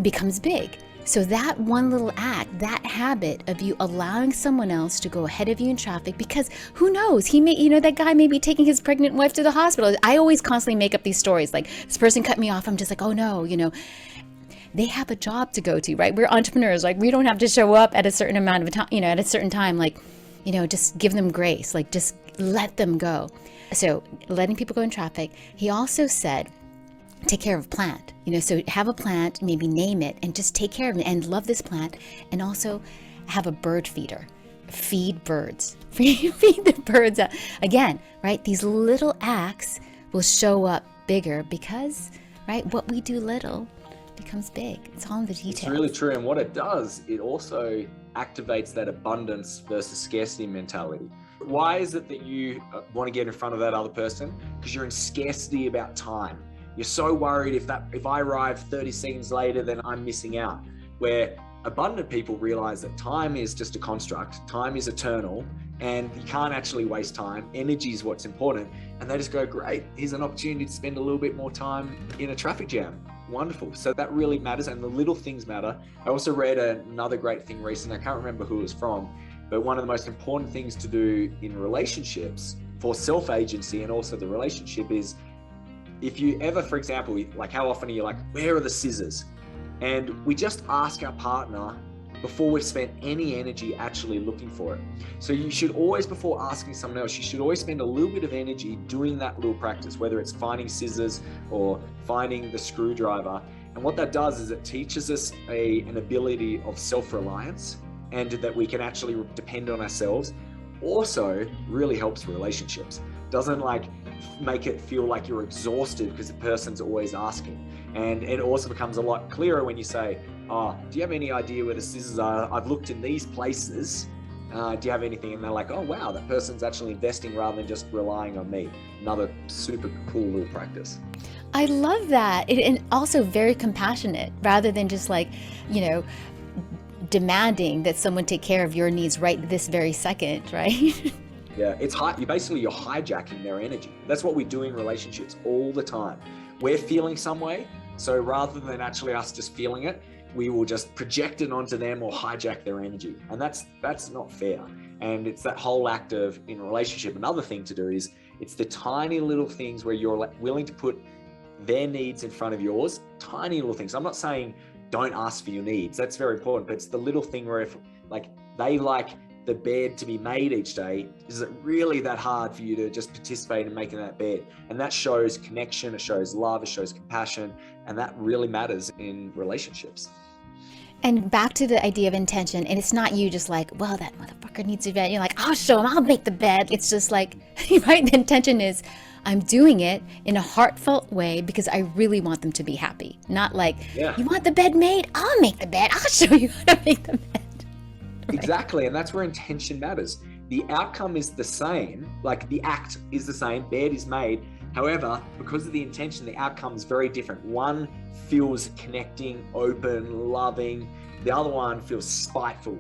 becomes big. So that one little act, that habit of you allowing someone else to go ahead of you in traffic, because who knows, he may, that guy may be taking his pregnant wife to the hospital. I always constantly make up these stories, like this person cut me off. I'm just like, oh no, they have a job to go to, right? We're entrepreneurs, like we don't have to show up at a certain amount of time, at a certain time, like, just give them grace, like just let them go. So letting people go in traffic. He also said, take care of a plant, so have a plant, maybe name it, and just take care of it and love this plant. And also have a bird feeder, feed birds, feed the birds. Again, right? These little acts will show up bigger because, right, what we do little becomes big. It's all in the details. It's really true. And what it does, it also activates that abundance versus scarcity mentality. Why is it that you want to get in front of that other person? Because you're in scarcity about time. You're so worried if I arrive 30 seconds later, then I'm missing out. Where abundant people realize that time is just a construct, time is eternal, and you can't actually waste time. Energy is what's important. And they just go, great, here's an opportunity to spend a little bit more time in a traffic jam. Wonderful. So that really matters, and the little things matter. I also read another great thing recently. I can't remember who it was from, but one of the most important things to do in relationships for self-agency and also the relationship is, if you ever, for example, like how often are you like, where are the scissors? And we just ask our partner before we've spent any energy actually looking for it. So you should always, before asking someone else, you should always spend a little bit of energy doing that little practice, whether it's finding scissors or finding the screwdriver. And what that does is it teaches us an ability of self-reliance, and that we can actually depend on ourselves. Also really helps relationships. Doesn't like make it feel like you're exhausted because the person's always asking. And it also becomes a lot clearer when you say, oh, do you have any idea where the scissors are? I've looked in these places. Do you have anything? And they're like, oh, wow, that person's actually investing rather than just relying on me. Another super cool little practice. I love that. And also very compassionate, rather than just like, demanding that someone take care of your needs right this very second, right? Yeah, you're hijacking their energy. That's what we do in relationships all the time. We're feeling some way, so rather than actually us just feeling it, we will just project it onto them or hijack their energy. And that's not fair. And it's that whole act of, in a relationship, another thing to do is, it's the tiny little things where you're willing to put their needs in front of yours, tiny little things. I'm not saying don't ask for your needs. That's very important. But it's the little thing where if they like the bed to be made each day, is it really that hard for you to just participate in making that bed? And that shows connection, it shows love, it shows compassion, and that really matters in relationships. And back to the idea of intention, and it's not you just like, well, that motherfucker needs a bed. You're like, I'll show him, I'll make the bed. It's just like, right? The intention is, I'm doing it in a heartfelt way because I really want them to be happy. Not like, You want the bed made? I'll make the bed. I'll show you how to make the bed. Right? Exactly. And that's where intention matters. The outcome is the same, like the act is the same, bed is made. However, because of the intention, the outcome is very different. One feels connecting, open, loving. The other one feels spiteful,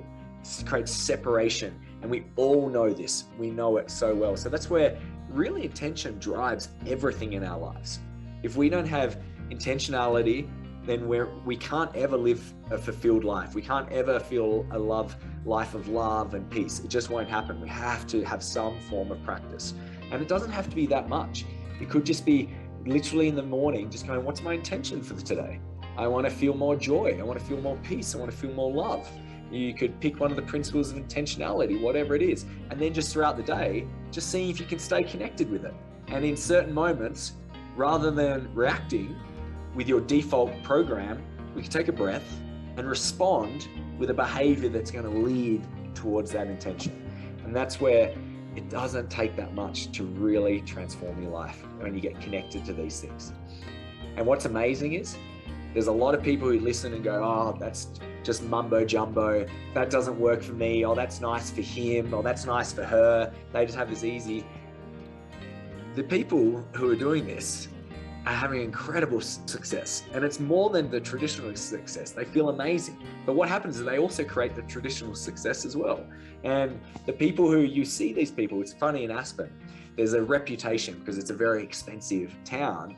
creates separation. And we all know this. We know it so well. So that's where really intention drives everything in our lives. If we don't have intentionality, then we can't ever live a fulfilled life. We can't ever feel a life of love and peace. It just won't happen. We have to have some form of practice. And it doesn't have to be that much. It could just be literally in the morning, just going, what's my intention for today? I want to feel more joy. I want to feel more peace. I want to feel more love. You could pick one of the principles of intentionality, whatever it is, and then just throughout the day, just seeing if you can stay connected with it. And in certain moments, rather than reacting with your default program, we can take a breath and respond with a behavior that's going to lead towards that intention. And that's where it doesn't take that much to really transform your life when you get connected to these things. And what's amazing is there's a lot of people who listen and go, oh, that's just mumbo jumbo. That doesn't work for me. Oh, that's nice for him. Or that's nice for her. They just have this easy. The people who are doing this, are having incredible success. And it's more than the traditional success. They feel amazing. But what happens is they also create the traditional success as well. And the people who you see, these people, it's funny in Aspen, there's a reputation because it's a very expensive town.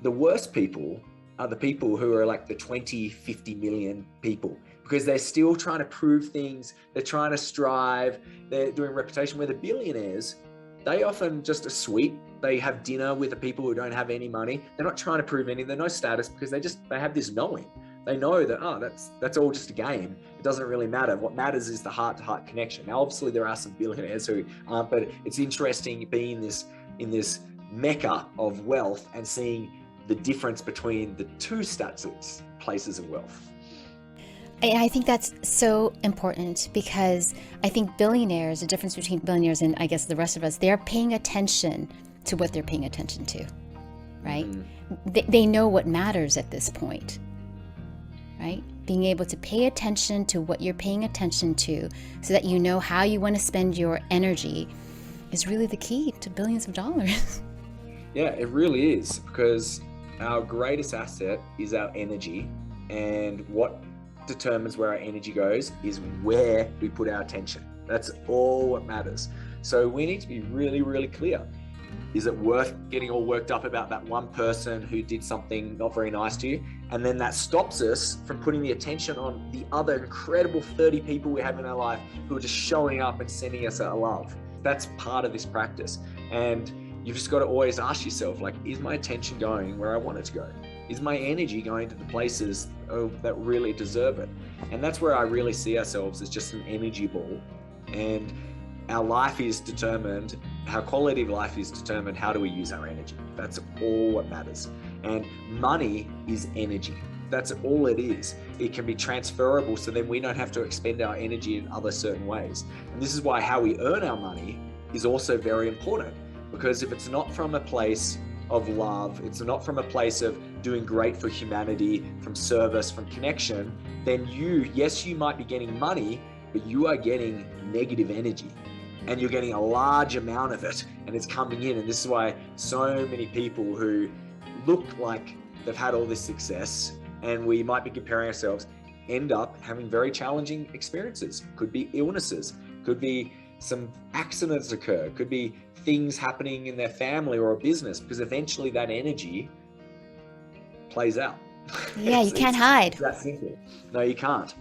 The worst people are the people who are like the 20, 50 million people, because they're still trying to prove things. They're trying to strive. They're doing reputation. Where the billionaires, they often just are sweet. They have dinner with the people who don't have any money. They're not trying to prove anything. They're no status, because they have this knowing. They know that, oh, that's all just a game. It doesn't really matter. What matters is the heart-to-heart connection. Now, obviously, there are some billionaires who aren't, but it's interesting being in this mecca of wealth and seeing the difference between the two places of wealth. And I think that's so important, because I think billionaires, the difference between billionaires and I guess the rest of us, they're paying attention to what they're paying attention to, right? They know what matters at this point, right? Being able to pay attention to what you're paying attention to so that you know how you want to spend your energy is really the key to billions of dollars. Yeah, it really is, because our greatest asset is our energy, and what determines where our energy goes is where we put our attention. That's all what matters. So we need to be really, really clear. Is it worth getting all worked up about that one person who did something not very nice to you? And then that stops us from putting the attention on the other incredible 30 people we have in our life who are just showing up and sending us a love. That's part of this practice. And you've just got to always ask yourself, like, is my attention going where I want it to go? Is my energy going to the places that really deserve it? And that's where I really see ourselves as just an energy ball. And our life is determined, our quality of life is determined, how do we use our energy? That's all what matters. And money is energy. That's all it is. It can be transferable, so then we don't have to expend our energy in other certain ways. And this is why how we earn our money is also very important, because if it's not from a place of love, it's not from a place of doing great for humanity, from service, from connection, then you might be getting money, but you are getting negative energy, and you're getting a large amount of it, and it's coming in. And this is why so many people who look like they've had all this success, and we might be comparing ourselves, end up having very challenging experiences. Could be illnesses, could be some accidents occur, could be things happening in their family or a business, because eventually that energy plays out. Yeah, you can't hide. It's that simple. No, you can't.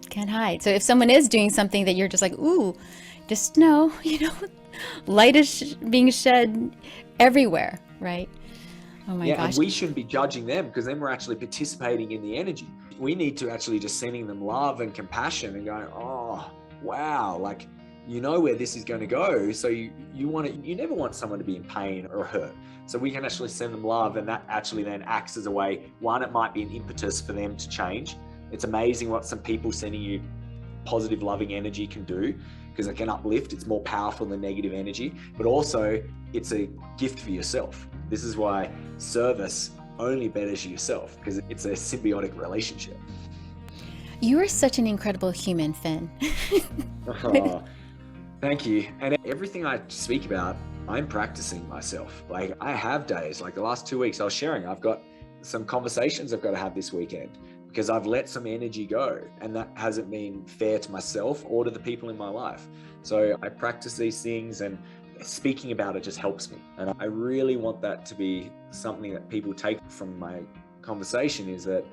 Can't hide. So if someone is doing something that you're just like, ooh, just know, light is being shed everywhere, right? Oh my gosh. And we shouldn't be judging them, because then we're actually participating in the energy. We need to actually just sending them love and compassion and going, oh, wow, like, you know where this is going to go. So you never want someone to be in pain or hurt. So we can actually send them love, and that actually then acts as a way, one, it might be an impetus for them to change. It's amazing what some people sending you positive, loving energy can do, because it can uplift. It's more powerful than negative energy, but also it's a gift for yourself. This is why service only betters yourself, because it's a symbiotic relationship. You are such an incredible human, Finn. Oh, thank you. And everything I speak about, I'm practicing myself. Like, I have days, like the last 2 weeks I was sharing, I've got some conversations I've got to have this weekend, because I've let some energy go, and that hasn't been fair to myself or to the people in my life. So I practice these things, and speaking about it just helps me. And I really want that to be something that people take from my conversation, is that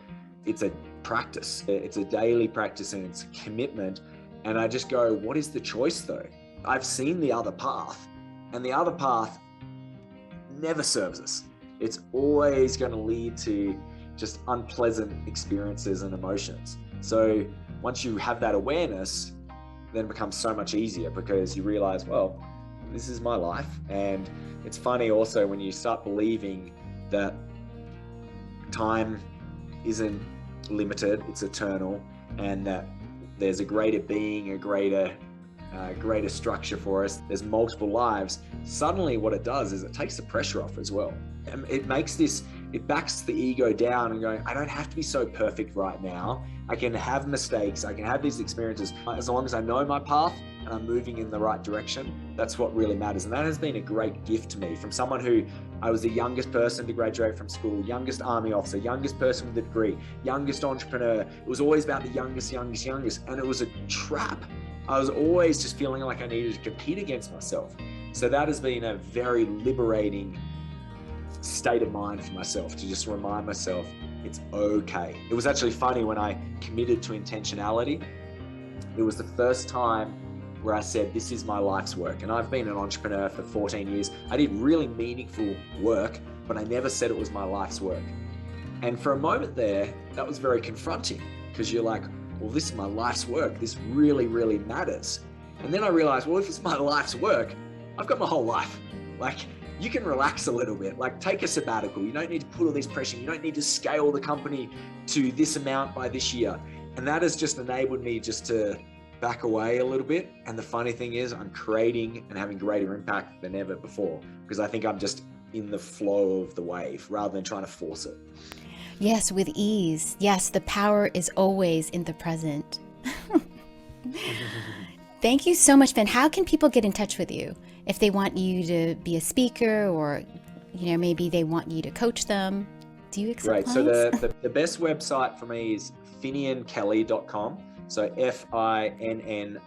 it's a practice. It's a daily practice, and it's a commitment. And I just go, what is the choice though? I've seen the other path, and the other path never serves us. It's always going to lead to just unpleasant experiences and emotions. So once you have that awareness, then it becomes so much easier, because you realize, well, this is my life. And it's funny also when you start believing that time isn't limited, it's eternal, and that there's a greater being, a greater structure for us, there's multiple lives. Suddenly what it does is it takes the pressure off as well. And it backs the ego down and going, I don't have to be so perfect right now. I can have mistakes. I can have these experiences. As long as I know my path, and I'm moving in the right direction, that's what really matters. And that has been a great gift to me from someone who I was the youngest person to graduate from school, youngest army officer, youngest person with a degree, youngest entrepreneur. It was always about the youngest. And it was a trap. I was always just feeling like I needed to compete against myself. So that has been a very liberating state of mind for myself, to just remind myself it's okay. It was actually funny when I committed to intentionality. It was the first time where I said, this is my life's work. And I've been an entrepreneur for 14 years. I did really meaningful work, but I never said it was my life's work. And for a moment there, that was very confronting, because you're like, well, this is my life's work. This really, really matters. And then I realized, well, if it's my life's work, I've got my whole life. Like, you can relax a little bit, like take a sabbatical. You don't need to put all this pressure. You don't need to scale the company to this amount by this year. And that has just enabled me just to back away a little bit. And the funny thing is, I'm creating and having greater impact than ever before, because I think I'm just in the flow of the wave rather than trying to force it. Yes, with ease. Yes, the power is always in the present. Thank you so much, Finn. How can people get in touch with you if they want you to be a speaker, or maybe they want you to coach them? Do you accept Great. clients? So the best website for me is finniankelly.com. So FINNIAN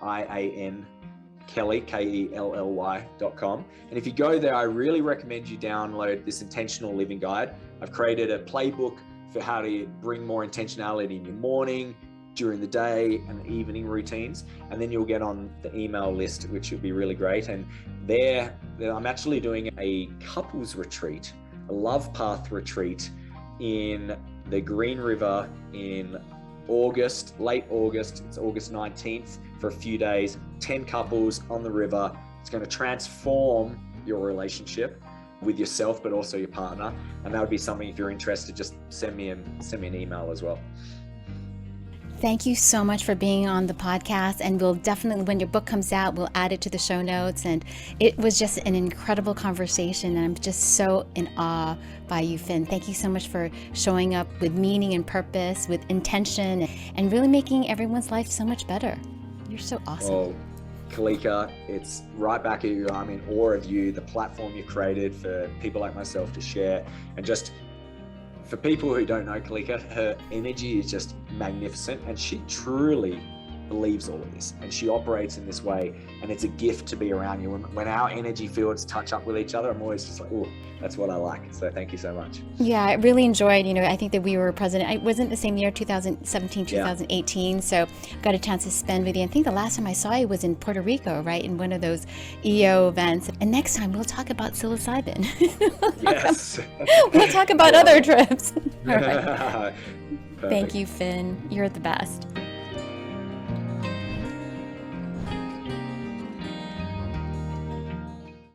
Kelly, KELLY.com. And if you go there, I really recommend you download this intentional living guide. I've created a playbook for how to bring more intentionality in your morning, during the day, and evening routines. And then you'll get on the email list, which would be really great. And there, I'm actually doing a couples retreat, a love path retreat in the Green River in August, late August. It's August 19th for a few days, 10 couples on the river. It's going to transform your relationship with yourself, but also your partner. And that would be something, if you're interested, just send me an email as well. Thank you so much for being on the podcast. And we'll definitely, when your book comes out, we'll add it to the show notes. And it was just an incredible conversation. And I'm just so in awe by you, Finn. Thank you so much for showing up with meaning and purpose, with intention, and really making everyone's life so much better. You're so awesome. Well, Kalika, it's right back at you. I'm in awe of you, the platform you created for people like myself to share. And just for people who don't know Kalika, her energy is just magnificent, and she truly believes all of this, and she operates in this way, and it's a gift to be around you. When our energy fields touch up with each other, I'm always just like, oh, that's what I like. So thank you so much. Yeah, I really enjoyed, I think that we were president. It wasn't the same year, 2017, 2018. Yeah. So got a chance to spend with you. I think the last time I saw you was in Puerto Rico, right? In one of those EO events. And next time we'll talk about psilocybin. Yes. We'll talk about other trips. All right. Perfect. Thank you, Finn. You're the best.